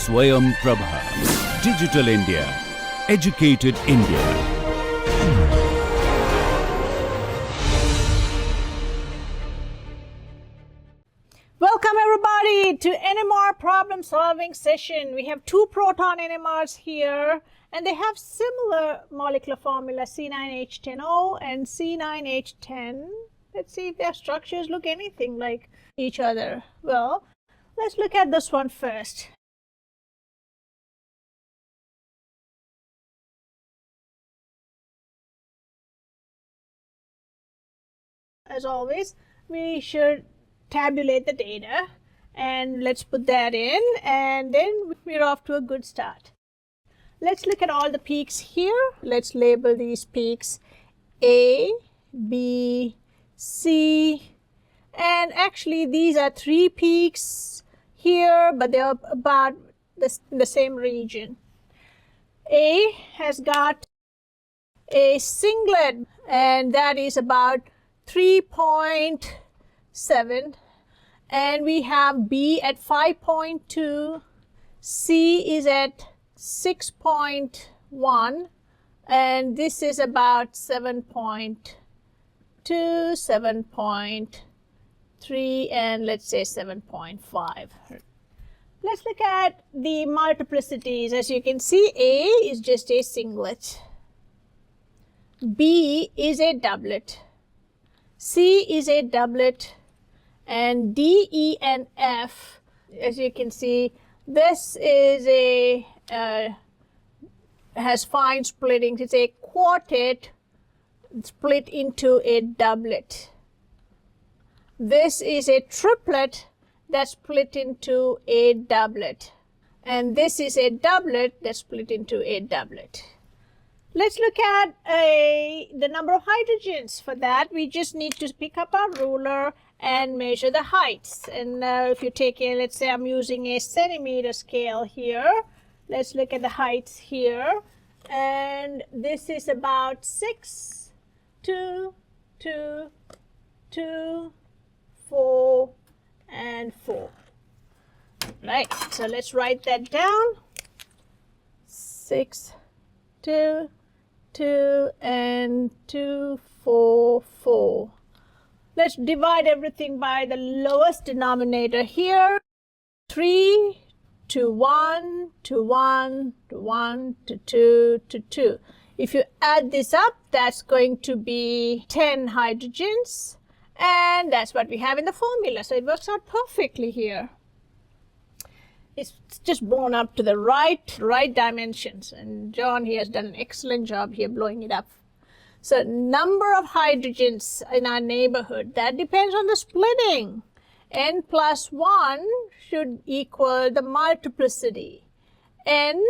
Swayam Prabha. Digital India. Educated India. Welcome everybody to NMR problem solving session. We have two proton NMRs here and they have similar molecular formula C9H10O and C9H10. Let's see if their structures look anything like each other. Well, let's look at this one first. As always, we should tabulate the data and let's put that in and then we're off to a good start. Let's look at all the peaks here. Let's label these peaks A, B, C, and actually these are three peaks here, but they are about the same region. A has got a singlet and that is about 3.7, and we have B at 5.2, C is at 6.1, and this is about 7.2, 7.3, and let's say 7.5. Let's look at the multiplicities. As you can see, A is just a singlet, B is a doublet, C is a doublet, and D, E, and F, as you can see, this is a has fine splittings. It's a quartet split into a doublet. This is a triplet that's split into a doublet, and this is a doublet that's split into a doublet. Let's look at the number of hydrogens. For that, we just need to pick up our ruler and measure the heights. And if you take a, let's say I'm using a centimeter scale here. Let's look at the heights here. And this is about 6, 2, 2, 2, 4, and 4. Right, so let's write that down. 6, 2, 2, and 2, 4, 4. Let's divide everything by the lowest denominator here. 3 to 1 to 1 to 1 to 2 to 2. If you add this up, that's going to be 10 hydrogens, and that's what we have in the formula. So it works out perfectly here. It's just blown up to the right dimensions, and John here has done an excellent job here blowing it up. So number of hydrogens in our neighborhood, that depends on the splitting. N plus 1 should equal the multiplicity. N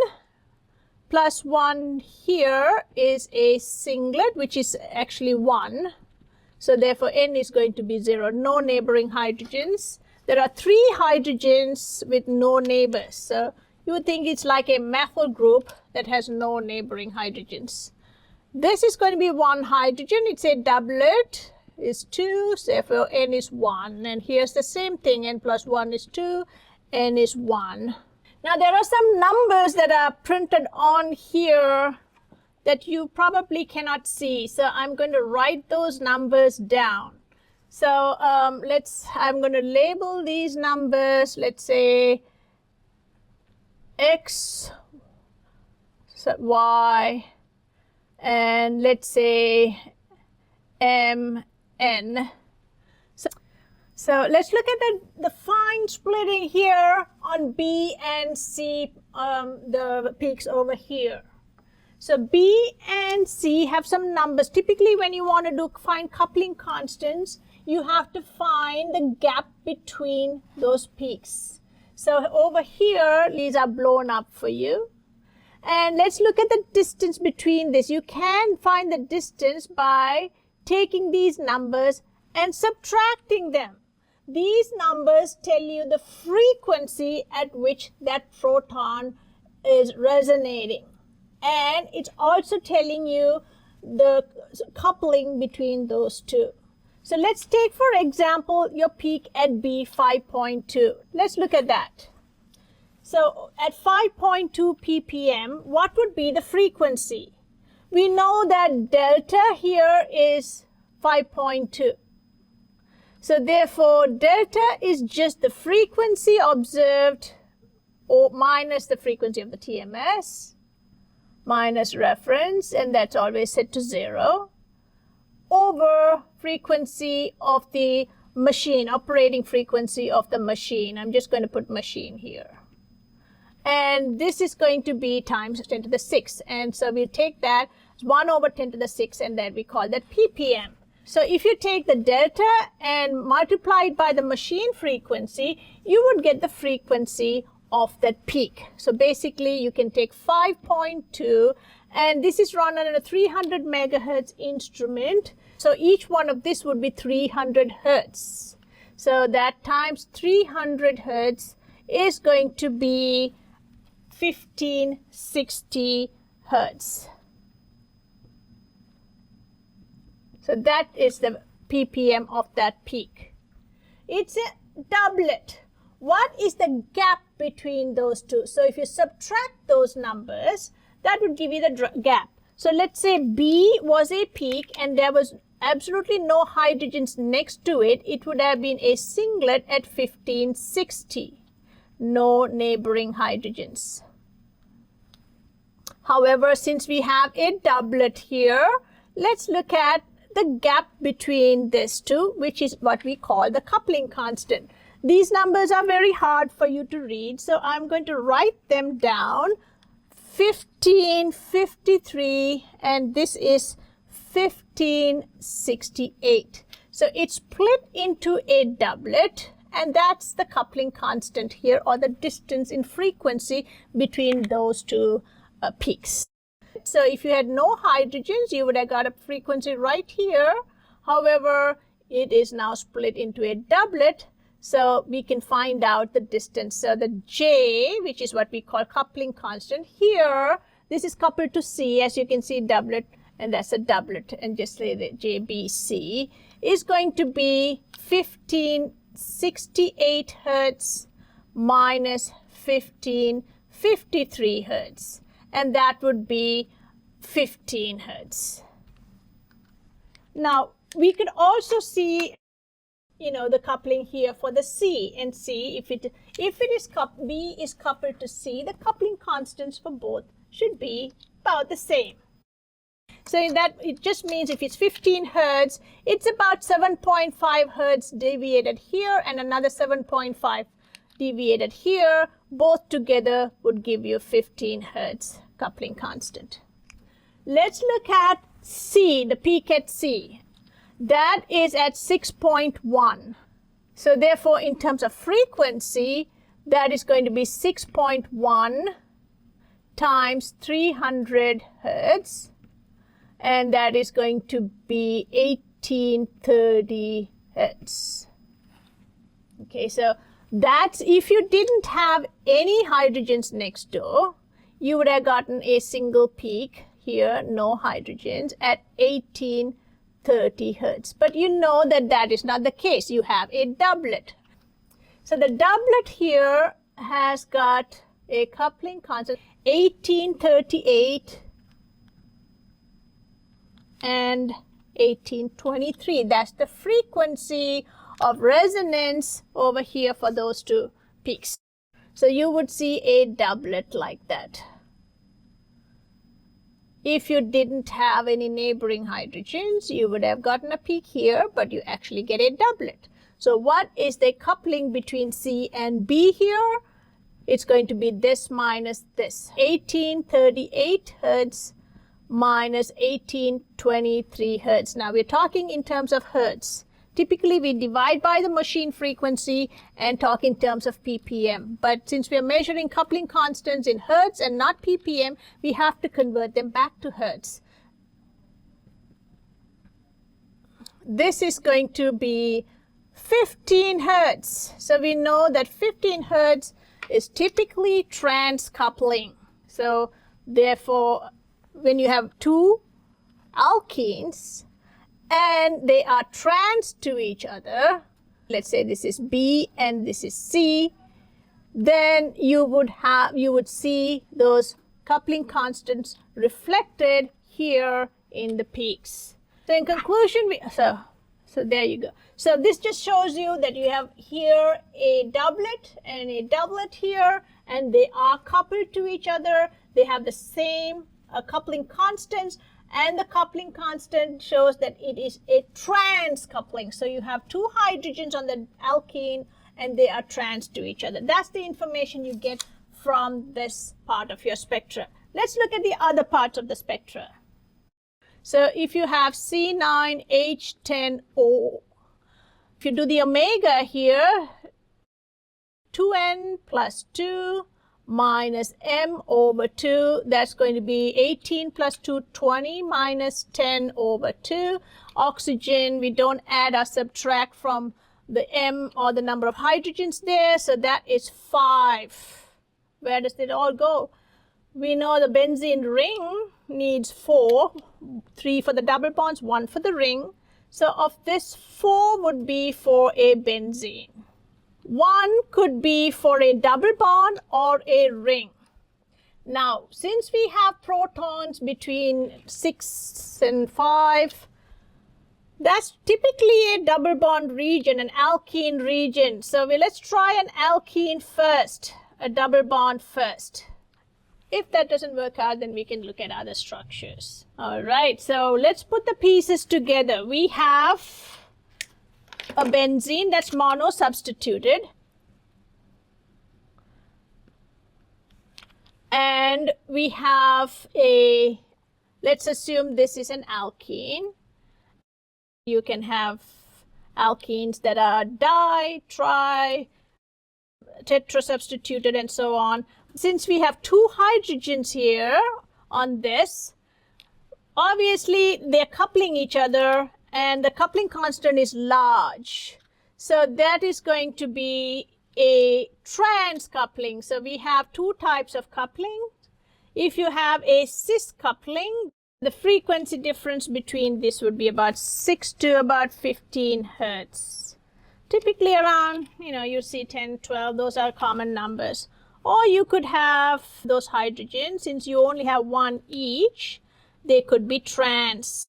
plus 1 here is a singlet, which is actually 1. So therefore N is going to be 0, no neighboring hydrogens. There are 3 hydrogens with no neighbors. So you would think it's like a methyl group that has no neighboring hydrogens. This is going to be 1 hydrogen. It's a doublet, is 2, so therefore N is 1. And here's the same thing, N plus 1 is 2, N is 1. Now there are some numbers that are printed on here that you probably cannot see. So I'm going to write those numbers down. So I'm going to label these numbers, let's say X, Y, and let's say M, N. So let's look at the fine splitting here on B and C, the peaks over here. So B and C have some numbers. Typically when you want to find coupling constants, you have to find the gap between those peaks. So over here, these are blown up for you. And let's look at the distance between this. You can find the distance by taking these numbers and subtracting them. These numbers tell you the frequency at which that proton is resonating. And it's also telling you the coupling between those two. So let's take, for example, your peak at B 5.2. Let's look at that. So at 5.2 ppm, what would be the frequency? We know that delta here is 5.2. So therefore, delta is just the frequency observed or minus the frequency of the TMS, minus reference, and that's always set to 0, over frequency of the machine, operating frequency of the machine. I'm just going to put machine here. And this is going to be times 10 to the 6. And so we'll take that 1 over 10 to the 6, and then we call that ppm. So if you take the delta and multiply it by the machine frequency, you would get the frequency of that peak. So basically you can take 5.2, and this is run on a 300 megahertz instrument. So each one of this would be 300 hertz. So that times 300 hertz is going to be 1560 hertz. So that is the ppm of that peak. It's a doublet. What is the gap between those two? So if you subtract those numbers, that would give you the gap. So let's say B was a peak and there was absolutely no hydrogens next to it. It would have been a singlet at 1560. No neighboring hydrogens. However, since we have a doublet here, let's look at the gap between these two, which is what we call the coupling constant. These numbers are very hard for you to read, so I'm going to write them down. 1553, and this is 1568. So it's split into a doublet, and that's the coupling constant here, or the distance in frequency between those two peaks. So if you had no hydrogens, you would have got a frequency right here. However, it is now split into a doublet, so we can find out the distance. So the J, which is what we call coupling constant here, this is coupled to C, as you can see, doublet, and that's a doublet, and just say that JBC is going to be 1568 hertz minus 1553 hertz, and that would be 15 hertz. Now we could also see, the coupling here for the C, and see if it is B is coupled to C, the coupling constants for both should be about the same. So in that, it just means if it's 15 hertz, it's about 7.5 hertz deviated here and another 7.5 deviated here. Both together would give you 15 hertz coupling constant. Let's look at C, the peak at C. That is at 6.1. So therefore, in terms of frequency, that is going to be 6.1 times 300 hertz, and that is going to be 1830 hertz. Okay, so that's if you didn't have any hydrogens next door, you would have gotten a single peak here, no hydrogens, at 1830 hertz. But you know that that is not the case. You have a doublet. So the doublet here has got a coupling constant 1838 and 1823. That's the frequency of resonance over here for those two peaks. So you would see a doublet like that. If you didn't have any neighboring hydrogens, you would have gotten a peak here, but you actually get a doublet. So what is the coupling between C and B here? It's going to be this minus this. 1838 hertz minus 1823 hertz. Now we're talking in terms of hertz. Typically we divide by the machine frequency and talk in terms of ppm. But since we are measuring coupling constants in hertz and not ppm, we have to convert them back to hertz. This is going to be 15 hertz. So we know that 15 hertz is typically trans coupling. So therefore, when you have two alkenes and they are trans to each other, let's say this is B and this is C, then you would see those coupling constants reflected here in the peaks. So in conclusion, so there you go. So this just shows you that you have here a doublet and a doublet here, and they are coupled to each other. They have the same coupling constants, and the coupling constant shows that it is a trans coupling. So you have two hydrogens on the alkene and they are trans to each other. That's the information you get from this part of your spectra. Let's look at the other parts of the spectra. So if you have C9H10O, if you do the omega here, 2n plus 2 minus m over 2, that's going to be 18 plus 2, 20 minus 10 over 2. Oxygen, we don't add or subtract from the m or the number of hydrogens there, so that is 5. Where does it all go? We know the benzene ring needs 4, 3 for the double bonds, 1 for the ring. So of this, 4 would be for a benzene. 1 could be for a double bond or a ring. Now, since we have protons between 6 and 5, that's typically a double bond region, an alkene region. So let's try an alkene first, a double bond first. If that doesn't work out, then we can look at other structures. All right, so let's put the pieces together. We have a benzene that's mono-substituted. And we have a, let's assume this is an alkene. You can have alkenes that are di, tri, tetrasubstituted, and so on. Since we have two hydrogens here on this, obviously they're coupling each other and the coupling constant is large. So that is going to be a trans coupling. So we have two types of coupling. If you have a cis coupling, the frequency difference between this would be about 6 to about 15 hertz. Typically around, you see 10, 12, those are common numbers. Or you could have those hydrogens, since you only have one each, they could be trans.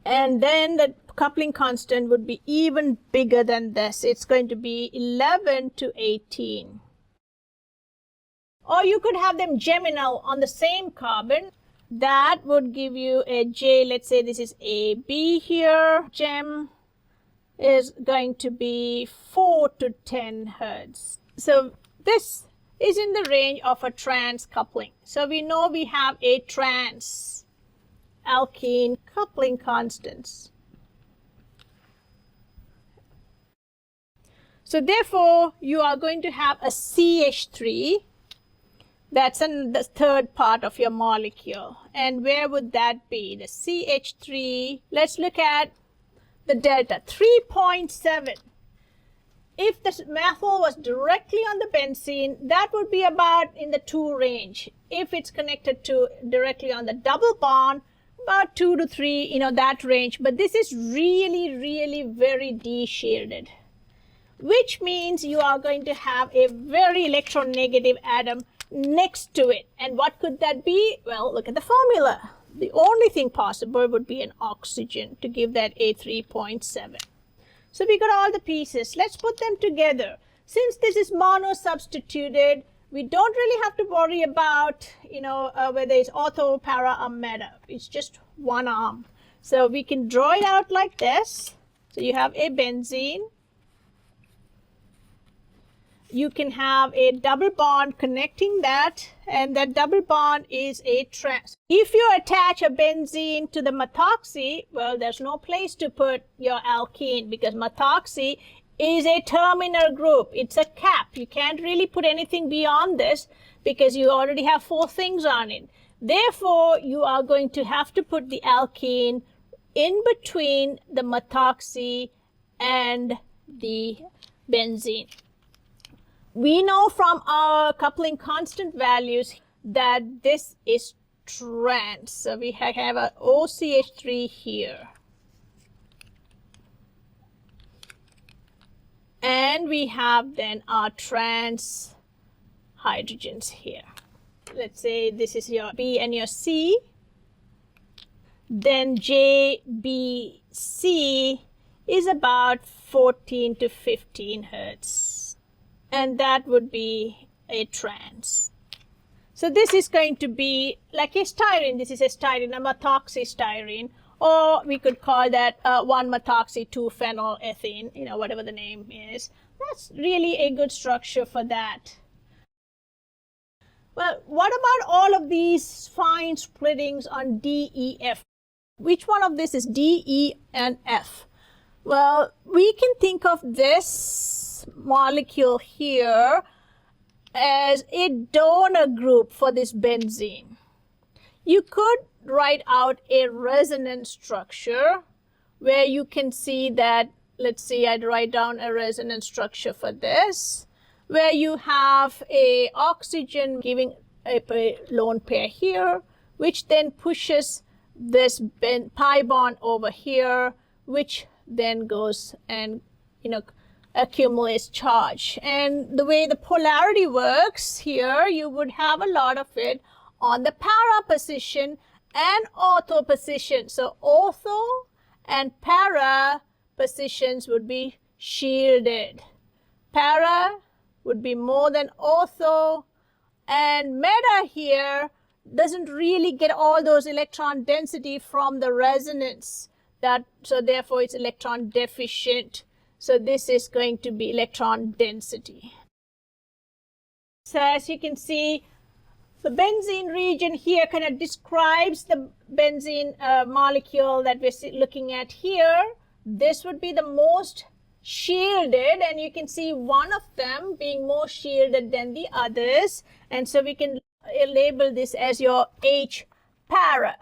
And then the coupling constant would be even bigger than this. It's going to be 11 to 18. Or you could have them geminal on the same carbon. That would give you a J, let's say this is AB here. Gem is going to be 4 to 10 hertz. So this is in the range of a trans coupling. So we know we have a trans alkene coupling constants. So therefore, you are going to have a CH3. That's the third part of your molecule. And where would that be? The CH3, let's look at the delta, 3.7. If the methyl was directly on the benzene, that would be about in the 2 range. If it's connected to directly on the double bond, about 2 to 3, that range. But this is really, really very d-shielded, which means you are going to have a very electronegative atom next to it. And what could that be? Well, look at the formula. The only thing possible would be an oxygen to give that a 3.7. So we got all the pieces. Let's put them together. Since this is mono-substituted, we don't really have to worry about, whether it's ortho, para, or meta. It's just one arm. So we can draw it out like this. So you have a benzene. You can have a double bond connecting that, and that double bond is a trans. If you attach a benzene to the methoxy, well, there's no place to put your alkene because methoxy is a terminal group. It's a cap. You can't really put anything beyond this because you already have 4 things on it. Therefore, you are going to have to put the alkene in between the methoxy and the benzene. We know from our coupling constant values that this is trans. So we have an OCH3 here. And we have then our trans hydrogens here. Let's say this is your B and your C. Then JBC is about 14 to 15 hertz. And that would be a trans. So this is going to be like a styrene. This is a styrene, a methoxystyrene. Or we could call that 1-methoxy-2-phenolethene, you know, whatever the name is. That's really a good structure for that. Well, what about all of these fine splittings on D, E, F? Which one of this is D, E, and F? Well, we can think of this molecule here as a donor group for this benzene. You could write out a resonance structure where you can see that, let's see, I'd write down a resonance structure for this, where you have a oxygen giving a lone pair here, which then pushes this pi bond over here, which then goes and, you know, accumulates charge. And the way the polarity works here, you would have a lot of it on the para position and ortho position. So ortho and para positions would be shielded. Para would be more than ortho, and meta here doesn't really get all those electron density from the resonance. So therefore it's electron deficient. So this is going to be electron density. So as you can see, the benzene region here kind of describes the benzene molecule that we're looking at here. This would be the most shielded, and you can see one of them being more shielded than the others. And so we can label this as your H para.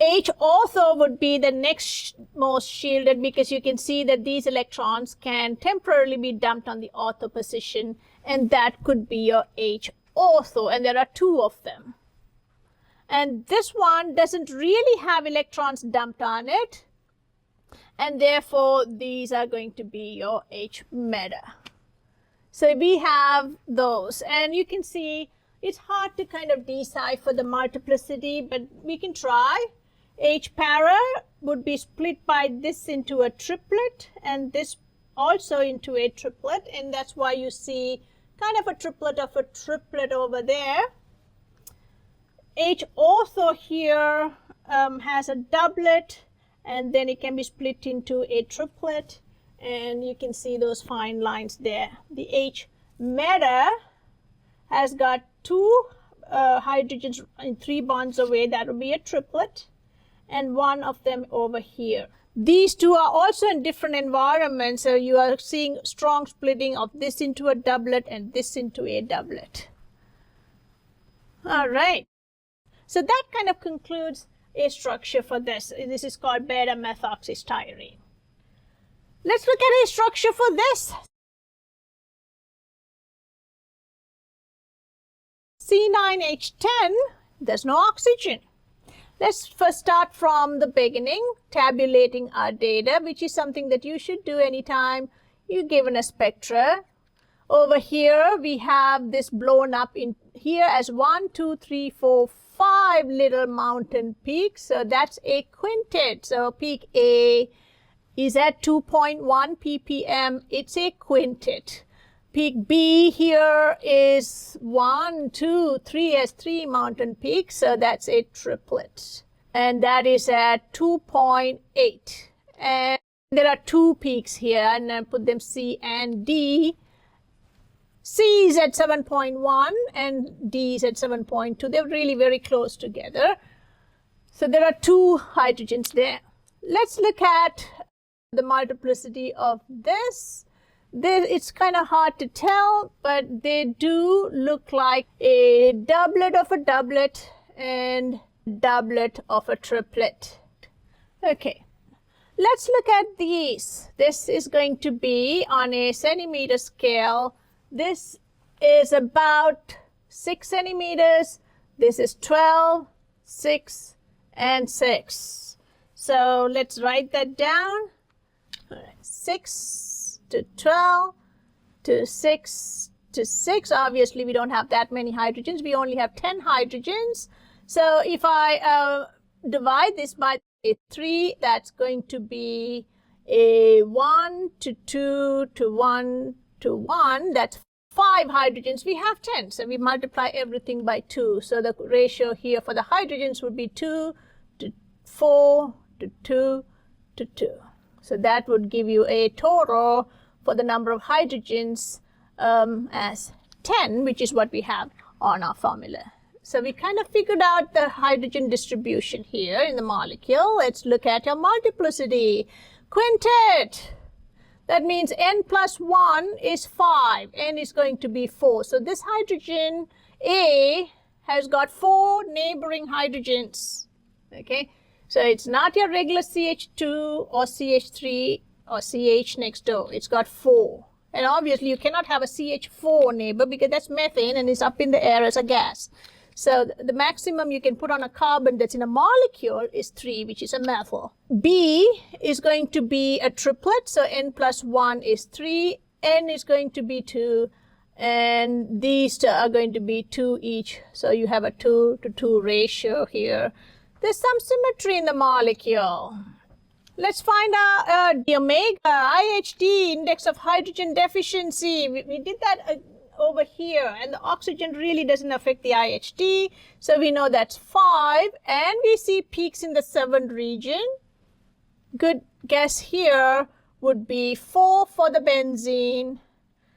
H ortho would be the next most shielded, because you can see that these electrons can temporarily be dumped on the ortho position, and that could be your H ortho, and there are two of them. And this one doesn't really have electrons dumped on it, and therefore these are going to be your H meta. So we have those, and you can see it's hard to kind of decipher the multiplicity, but we can try. H para would be split by this into a triplet, and this also into a triplet, and that's why you see kind of a triplet of a triplet over there. H ortho here has a doublet, and then it can be split into a triplet, and you can see those fine lines there. The H meta has got two hydrogens in 3 bonds away. That would be a triplet, and one of them over here. These two are also in different environments, so you are seeing strong splitting of this into a doublet and this into a doublet. All right. So that kind of concludes a structure for this. This is called beta-methoxystyrene. Let's look at a structure for this. C9H10, there's no oxygen. Let's first start from the beginning, tabulating our data, which is something that you should do anytime you're given a spectra. Over here, we have this blown up in here as 1, 2, 3, 4, 5 little mountain peaks. So that's a quintet. So peak A is at 2.1 ppm. It's a quintet. Peak B here is 1, 2, 3 as 3 mountain peaks, so that's a triplet. And that is at 2.8. And there are 2 peaks here, and I put them C and D. C is at 7.1 and D is at 7.2. They're really very close together. So there are 2 hydrogens there. Let's look at the multiplicity of this. It's kind of hard to tell, but they do look like a doublet of a doublet and doublet of a triplet. Okay, let's look at these. This is going to be on a centimeter scale. This is about 6 centimeters. This is 12, 6, and 6. So let's write that down. All right, 6 to 12 to 6 to 6. Obviously, we don't have that many hydrogens. We only have 10 hydrogens. So if I divide this by 3, that's going to be a 1 to 2 to 1 to 1. That's 5 hydrogens. We have 10. So we multiply everything by 2. So the ratio here for the hydrogens would be 2 to 4 to 2 to 2. So that would give you a total for the number of hydrogens as 10, which is what we have on our formula. So we kind of figured out the hydrogen distribution here in the molecule. Let's look at your multiplicity. Quintet. That means n plus 1 is 5. N is going to be 4. So this hydrogen A has got 4 neighboring hydrogens. Okay. So it's not your regular CH2 or CH3 or CH next door. It's got 4. And obviously you cannot have a CH4 neighbor because that's methane and it's up in the air as a gas. So the maximum you can put on a carbon that's in a molecule is 3, which is a methyl. B is going to be a triplet. So n plus 1 is 3. N is going to be 2. And these two are going to be 2 each. So you have a 2 to 2 ratio here. There's some symmetry in the molecule. Let's find out the omega, IHD, index of hydrogen deficiency. We did that over here, and the oxygen really doesn't affect the IHD. So we know that's 5, and we see peaks in the 7 region. Good guess here would be 4 for the benzene,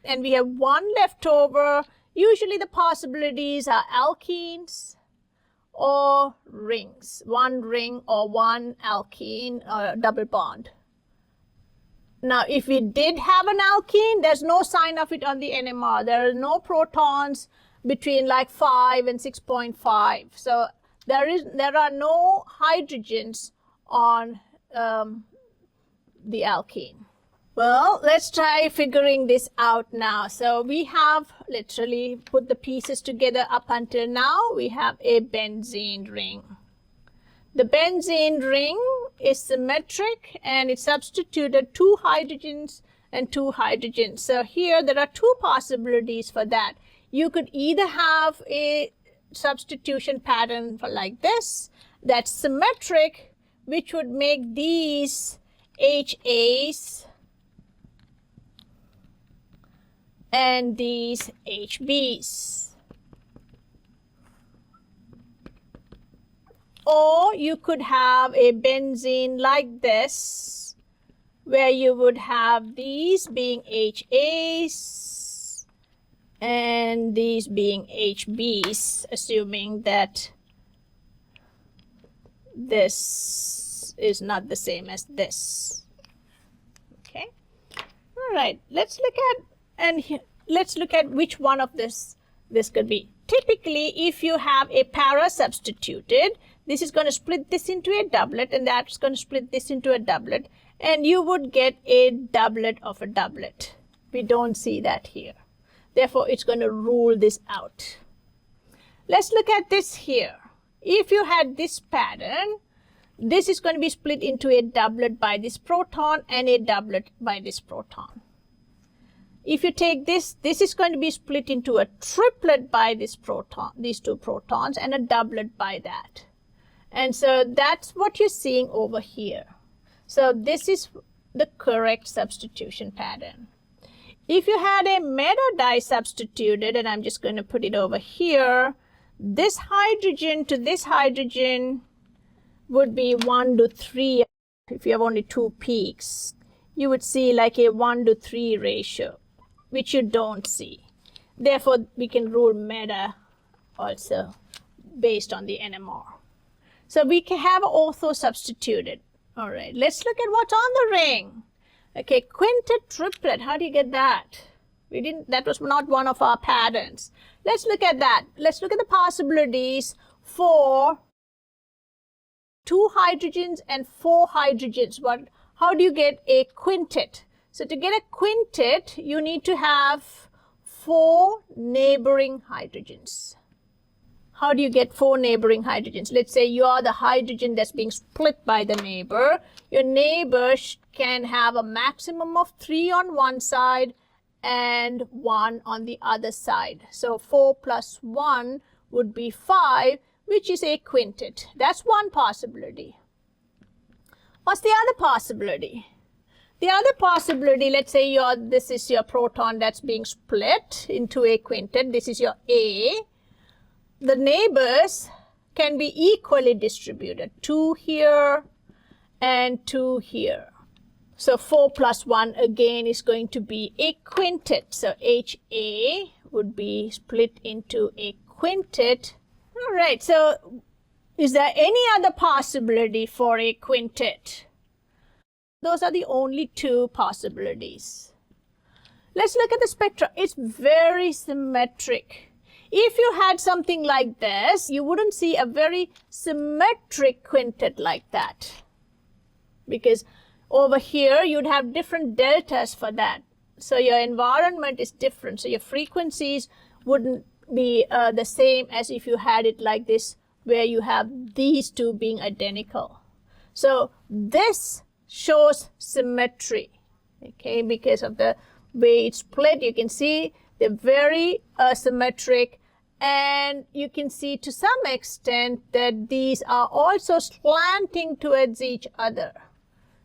and we have 1 left over. Usually the possibilities are alkenes or rings, 1 ring or 1 alkene or double bond. Now, if we did have an alkene, there's no sign of it on the NMR. There are no protons between like 5 and 6.5. So there are no hydrogens on the alkene. Well, let's try figuring this out now. So we have literally put the pieces together up until now. We have a benzene ring. The benzene ring is symmetric and it substituted 2 hydrogens and 2 hydrogens. So here there are 2 possibilities for that. You could either have a substitution pattern for like this, that's symmetric, which would make these HAs and these HBs. Or you could have a benzene like this, where you would have these being HAs and these being HBs, assuming that this is not the same as this. Okay. All right. Let's look at which one of this could be. Typically, if you have a para substituted, this is going to split this into a doublet, and that's going to split this into a doublet, and you would get a doublet of a doublet. We don't see that here. Therefore, it's going to rule this out. Let's look at this here. If you had this pattern, this is going to be split into a doublet by this proton and a doublet by this proton. If you take this, this is going to be split into a triplet by this proton, these 2 protons, and a doublet by that. And so that's what you're seeing over here. So this is the correct substitution pattern. If you had a meta di substituted, and I'm just going to put it over here, this hydrogen to this hydrogen would be 1 to 3. If you have only 2 peaks, you would see like a 1 to 3 ratio, which you don't see. Therefore, we can rule meta also based on the NMR. So we can have ortho substituted. All right, let's look at what's on the ring. Okay, quintet triplet, how do you get that? That was not one of our patterns. Let's look at that. Let's look at the possibilities for 2 hydrogens and 4 hydrogens. How do you get a quintet? So to get a quintet, you need to have 4 neighboring hydrogens. How do you get 4 neighboring hydrogens? Let's say you are the hydrogen that's being split by the neighbor. Your neighbor can have a maximum of 3 on one side and 1 on the other side. So 4 plus 1 would be 5, which is a quintet. That's one possibility. What's the other possibility? The other possibility, let's say this is your proton that's being split into a quintet. This is your A. The neighbors can be equally distributed. 2 here and 2 here. So 4 plus 1 again is going to be a quintet. So HA would be split into a quintet. All right, so is there any other possibility for a quintet? Those are the only 2 possibilities. Let's look at the spectra. It's very symmetric. If you had something like this, you wouldn't see a very symmetric quintet like that. Because over here, you'd have different deltas for that. So your environment is different. So your frequencies wouldn't be the same as if you had it like this, where you have these 2 being identical. So this shows symmetry, okay, because of the way it's split. You can see they're very symmetric, and you can see to some extent that these are also slanting towards each other.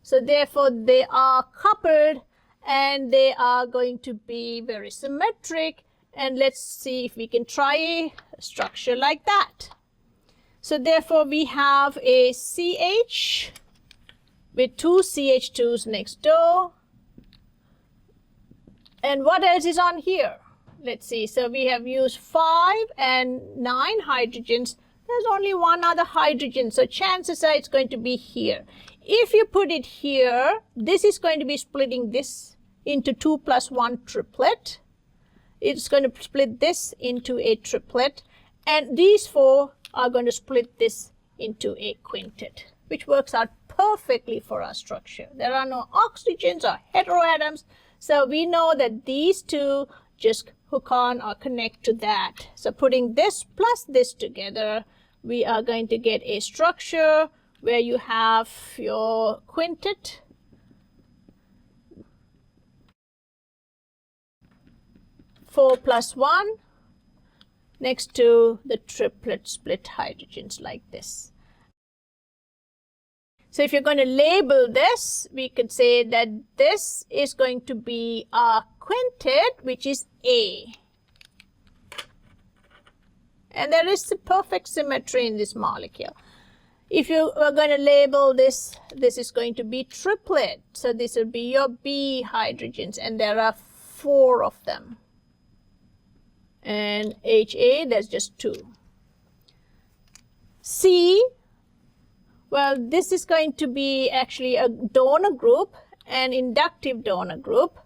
So therefore they are coupled and they are going to be very symmetric. And let's see if we can try a structure like that. So therefore we have a CH with 2 CH2s next door. And what else is on here? Let's see. So we have used 5 and 9 hydrogens. There's only one other hydrogen. So chances are it's going to be here. If you put it here, this is going to be splitting this into 2 plus 1 triplet. It's going to split this into a triplet. And these 4 are going to split this into a quintet, which works out perfectly for our structure. There are no oxygens or heteroatoms. So we know that these 2 just hook on or connect to that. So putting this plus this together, we are going to get a structure where you have your quintet, four plus 1 next to the triplet split hydrogens like this. So if you're going to label this, we could say that this is going to be a quintet, which is A. And there is the perfect symmetry in this molecule. If you were going to label this, this is going to be triplet. So this will be your B hydrogens, and there are 4 of them. And HA, there's just 2. C, well, this is going to be actually a donor group, an inductive donor group.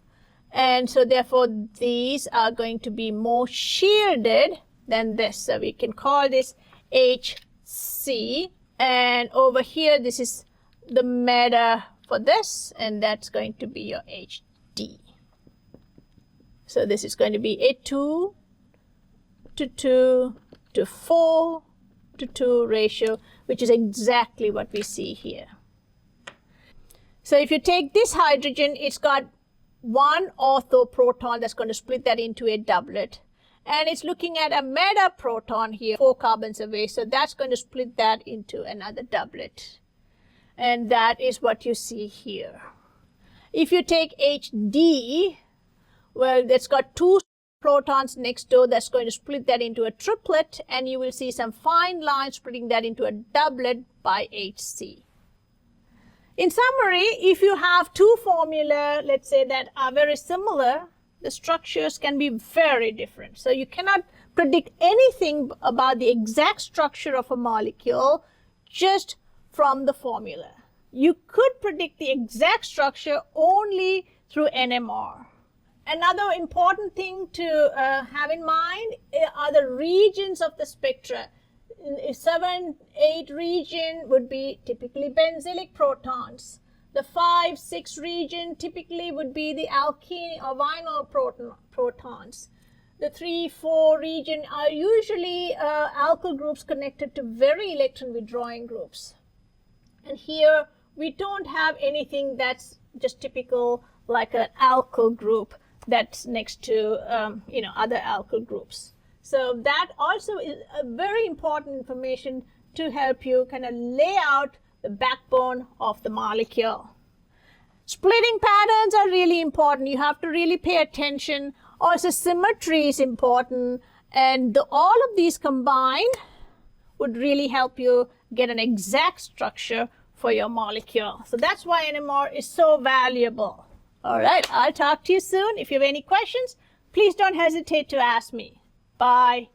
And so therefore, these are going to be more shielded than this. So we can call this HC. And over here, this is the meta for this, and that's going to be your HD. So this is going to be a 2 to 2 to 4 to 2 ratio, which is exactly what we see here. So if you take this hydrogen, it's got 1 ortho proton that's going to split that into a doublet. And it's looking at a meta proton here, 4 carbons away. So that's going to split that into another doublet. And that is what you see here. If you take HD, well, that's got 2 protons next door. That's going to split that into a triplet. And you will see some fine lines splitting that into a doublet by HC. In summary, if you have 2 formulae, let's say, that are very similar, the structures can be very different. So you cannot predict anything about the exact structure of a molecule just from the formula. You could predict the exact structure only through NMR. Another important thing to have in mind are the regions of the spectra. In 7, 8 region would be typically benzylic protons. The 5, 6 region typically would be the alkene or vinyl protons. The 3, 4 region are usually alkyl groups connected to very electron withdrawing groups. And here we don't have anything that's just typical like an alkyl group. that's next to other alkyl groups. So that also is a very important information to help you kind of lay out the backbone of the molecule. Splitting patterns are really important. You have to really pay attention. Also, symmetry is important, and all of these combined would really help you get an exact structure for your molecule. So that's why NMR is so valuable. All right, I'll talk to you soon. If you have any questions, please don't hesitate to ask me. Bye.